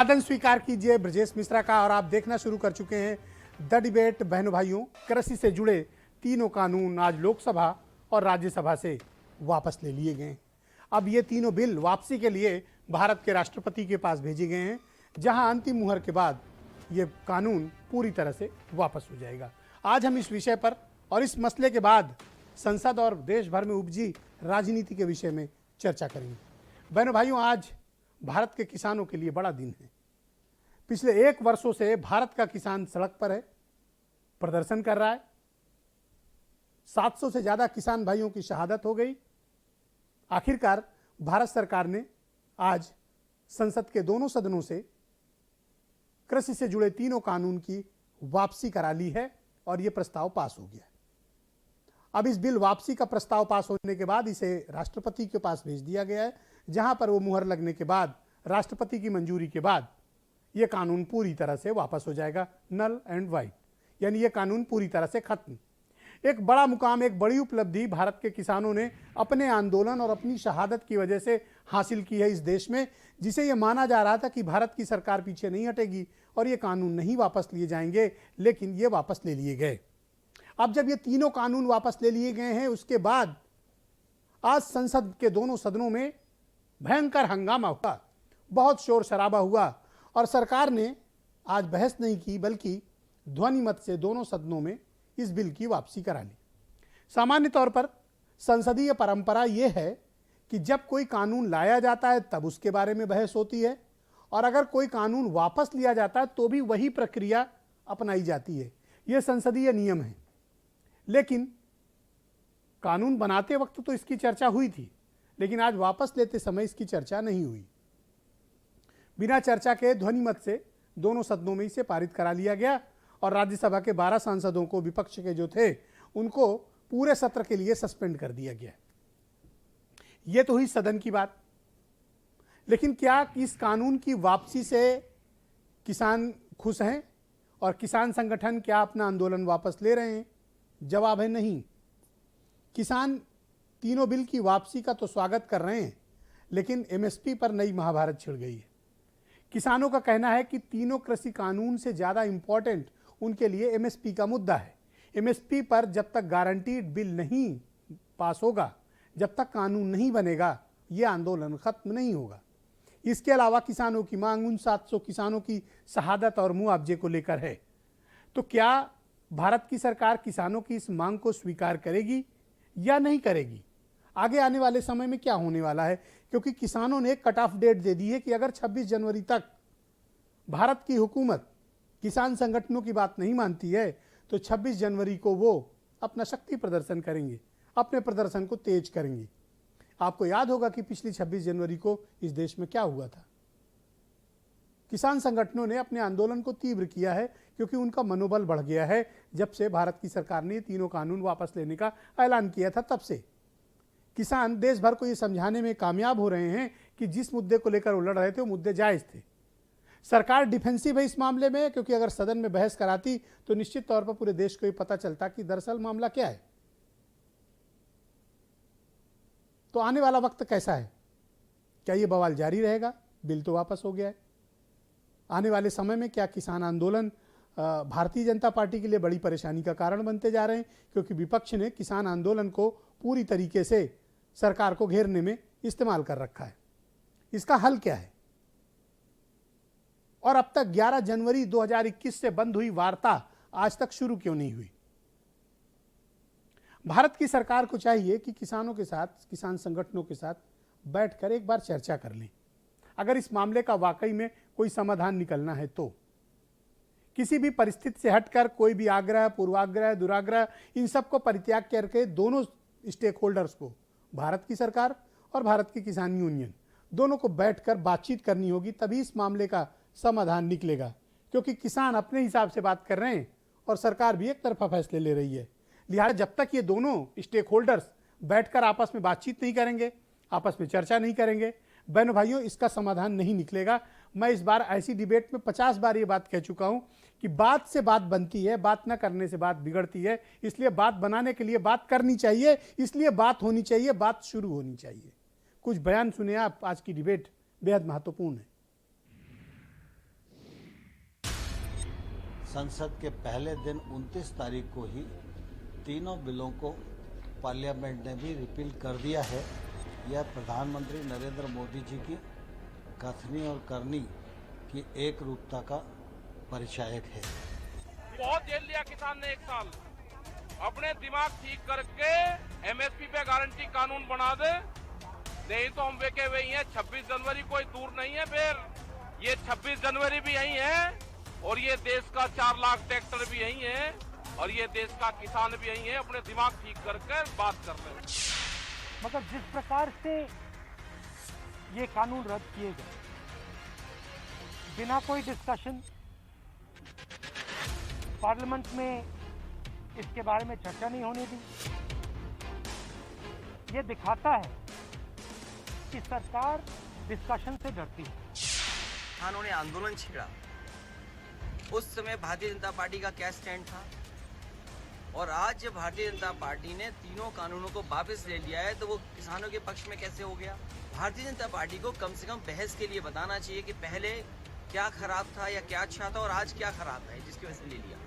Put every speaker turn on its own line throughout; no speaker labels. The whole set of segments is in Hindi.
अभिवादन स्वीकार कीजिए ब्रजेश मिश्रा का। और आप देखना शुरू कर चुके हैं द डिबेट। बहनों भाइयों, कृषि से जुड़े तीनों कानून आज लोकसभा और राज्यसभा से वापस ले लिए गए। अब ये तीनों बिल वापसी के लिए भारत के राष्ट्रपति के पास भेजे गए हैं, जहां अंतिम मुहर के बाद ये कानून पूरी तरह से वापस हो जाएगा। आज हम इस विषय पर और इस मसले के बाद संसद और देश भर में उपजी राजनीति के विषय में चर्चा करेंगे। बहनों भाइयों, आज भारत के किसानों के लिए बड़ा दिन है। पिछले 1 वर्षों से भारत का किसान सड़क पर है, प्रदर्शन कर रहा है। 700 से ज्यादा किसान भाइयों की शहादत हो गई। आखिरकार भारत सरकार ने आज संसद के दोनों सदनों से कृषि से जुड़े तीनों कानून की वापसी करा ली है और यह प्रस्ताव पास हो गया है। अब इस बिल वापसी का प्रस्ताव पास होने के बाद इसे राष्ट्रपति के पास भेज दिया गया है, जहां पर वो मुहर लगने के बाद राष्ट्रपति की मंजूरी के बाद यह कानून पूरी तरह से वापस हो जाएगा। नल एंड वाइट, यानी यह कानून पूरी तरह से खत्म। एक बड़ा मुकाम, एक बड़ी उपलब्धि भारत के किसानों ने अपने आंदोलन और अपनी शहादत की वजह से हासिल की है इस देश में, जिसे यह माना जा रहा था कि भारत की सरकार पीछे नहीं हटेगी और ये कानून नहीं वापस लिए जाएंगे, लेकिन ये वापस ले लिए गए। अब जब ये तीनों कानून वापस ले लिए गए हैं, उसके बाद आज संसद के दोनों सदनों में भयंकर हंगामा हुआ, बहुत शोर शराबा हुआ और सरकार ने आज बहस नहीं की, बल्कि ध्वनि मत से दोनों सदनों में इस बिल की वापसी करा ली। सामान्य तौर पर संसदीय परंपरा यह है कि जब कोई कानून लाया जाता है तब उसके बारे में बहस होती है, और अगर कोई कानून वापस लिया जाता है तो भी वही प्रक्रिया अपनाई जाती है। यह संसदीय नियम है। लेकिन कानून बनाते वक्त तो इसकी चर्चा हुई थी, लेकिन आज वापस लेते समय इसकी चर्चा नहीं हुई। बिना चर्चा के ध्वनि मत से दोनों सदनों में इसे पारित करा लिया गया और राज्यसभा के 12 सांसदों को, विपक्ष के जो थे, उनको पूरे सत्र के लिए सस्पेंड कर दिया गया। यह तो हुई सदन की बात। लेकिन क्या इस कानून की वापसी से किसान खुश हैं और किसान संगठन क्या अपना आंदोलन वापस ले रहे हैं? जवाब है नहीं। किसान तीनों बिल की वापसी का तो स्वागत कर रहे हैं, लेकिन एमएसपी पर नई महाभारत छिड़ गई है। किसानों का कहना है कि तीनों कृषि कानून से ज़्यादा इंपॉर्टेंट उनके लिए एमएसपी का मुद्दा है। एमएसपी पर जब तक गारंटीड बिल नहीं पास होगा, जब तक कानून नहीं बनेगा, ये आंदोलन खत्म नहीं होगा। इसके अलावा किसानों की मांग उन 700 किसानों की शहादत और मुआवजे को लेकर है। तो क्या भारत की सरकार किसानों की इस मांग को स्वीकार करेगी या नहीं करेगी? आगे आने वाले समय में क्या होने वाला है, क्योंकि किसानों ने एक कट ऑफ डेट दे दी है कि अगर 26 जनवरी तक भारत की हुकूमत किसान संगठनों की बात नहीं मानती है तो 26 जनवरी को वो अपना शक्ति प्रदर्शन करेंगे, अपने प्रदर्शन को तेज करेंगे। आपको याद होगा कि पिछली 26 जनवरी को इस देश में क्या हुआ था। किसान संगठनों ने अपने आंदोलन को तीव्र किया है, क्योंकि उनका मनोबल बढ़ गया है जब से भारत की सरकार ने तीनों कानून वापस लेने का ऐलान किया था। तब से किसान देश भर को ये समझाने में कामयाब हो रहे हैं कि जिस मुद्दे को लेकर वो लड़ रहे थे वो मुद्दे जायज थे। सरकार डिफेंसिव है इस मामले में, क्योंकि अगर सदन में बहस कराती तो निश्चित तौर पर पूरे देश को ये पता चलता कि दरअसल मामला क्या है। तो आने वाला वक्त कैसा है? क्या ये बवाल जारी रहेगा? बिल तो वापस हो गया है। आने वाले समय में क्या किसान आंदोलन भारतीय जनता पार्टी के लिए बड़ी परेशानी का कारण बनते जा रहे हैं, क्योंकि विपक्ष ने किसान आंदोलन को पूरी तरीके से सरकार को घेरने में इस्तेमाल कर रखा है। इसका हल क्या है? और अब तक 11 जनवरी 2021 से बंद हुई वार्ता आज तक शुरू क्यों नहीं हुई? भारत की सरकार को चाहिए कि किसानों के साथ, किसान संगठनों के साथ बैठकर एक बार चर्चा कर लें। अगर इस मामले का वाकई में कोई समाधान निकलना है तो किसी भी परिस्थिति से हटकर कोई भी आग्रह, पूर्वाग्रह, दुराग्रह, इन सबको परित्याग करके दोनों स्टेक होल्डर्स को, भारत की सरकार और भारत की किसान यूनियन, दोनों को बैठकर बातचीत करनी होगी, तभी इस मामले का समाधान निकलेगा। क्योंकि किसान अपने हिसाब से बात कर रहे हैं और सरकार भी एक तरफा फैसले ले रही है। लिहाजा जब तक ये दोनों स्टेक होल्डर्स बैठकर आपस में बातचीत नहीं करेंगे, आपस में चर्चा नहीं करेंगे, बहनों भाइयों, इसका समाधान नहीं निकलेगा। मैं इस बार ऐसी डिबेट में 50 बार ये बात कह चुका हूं कि बात से बात बनती है, बात न करने से बात बिगड़ती है। इसलिए बात बनाने के लिए बात करनी चाहिए, इसलिए बात होनी चाहिए, बात शुरू होनी चाहिए। कुछ बयान सुने आप। आज की डिबेट बेहद महत्वपूर्ण है।
संसद के पहले दिन 29 तारीख को ही तीनों बिलों को पार्लियामेंट ने भी रिपील कर दिया है। यह प्रधानमंत्री नरेंद्र मोदी जी की कथनी और करनी की एक रूपता का परिचायक है।
बहुत झेल लिया किसान ने 1 साल, अपने दिमाग ठीक करके एमएसपी पे गारंटी कानून बना दे, नहीं तो हम वेके वही हैं। 26 जनवरी कोई दूर नहीं है, फिर ये 26 जनवरी भी यही है और ये देश का 4 लाख ट्रैक्टर भी यही है और ये देश का किसान भी यही है। अपने दिमाग ठीक करके बात कर ले।
मगर जिस प्रकार से ये कानून रद्द किए गए बिना कोई डिस्कशन, पार्लियामेंट में इसके बारे में चर्चा नहीं होने दी, ये दिखाता है कि सरकार डिस्कशन से डरती है।
किसानों ने आंदोलन छेड़ा, उस समय भारतीय जनता पार्टी का क्या स्टैंड था, और आज जब भारतीय जनता पार्टी ने तीनों कानूनों को वापस ले लिया है तो वो किसानों के पक्ष में कैसे हो गया। भारतीय जनता पार्टी को कम से कम बहस के लिए बताना चाहिए कि पहले क्या खराब था या क्या अच्छा था और आज क्या खराब है जिसकी वजह से ले लिया।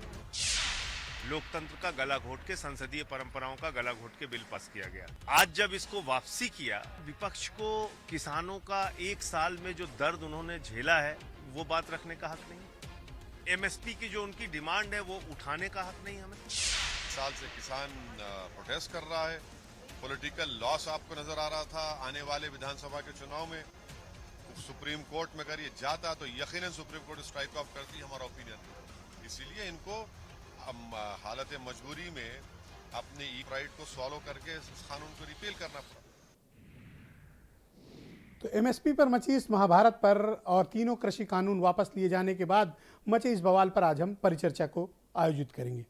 लोकतंत्र का गला घोट के, संसदीय परंपराओं का गला घोट के बिल पास किया गया। आज जब इसको वापसी किया, विपक्ष को किसानों का 1 साल में जो दर्द उन्होंने झेला है वो बात रखने का हक नहीं। एमएसपी की जो उनकी डिमांड है वो उठाने का हक नहीं हमें।
साल से किसान प्रोटेस्ट कर रहा है। पॉलिटिकल लॉस आपको नजर आ रहा था। आने वाले विधानसभा के चुनाव में सुप्रीम कोर्ट में अगर ये जाता तो यकीनन सुप्रीम कोर्ट स्ट्राइक ऑफ करती, हमारा ओपिनियन। इसीलिए इनको हालत मजबूरी में अपने राइट को सॉल्व करके इस कानून को रिपील करना पड़ा।
तो एमएसपी पर मची इस महाभारत पर और तीनों कृषि कानून वापस लिए जाने के बाद मचे इस बवाल पर आज हम परिचर्चा को आयोजित करेंगे।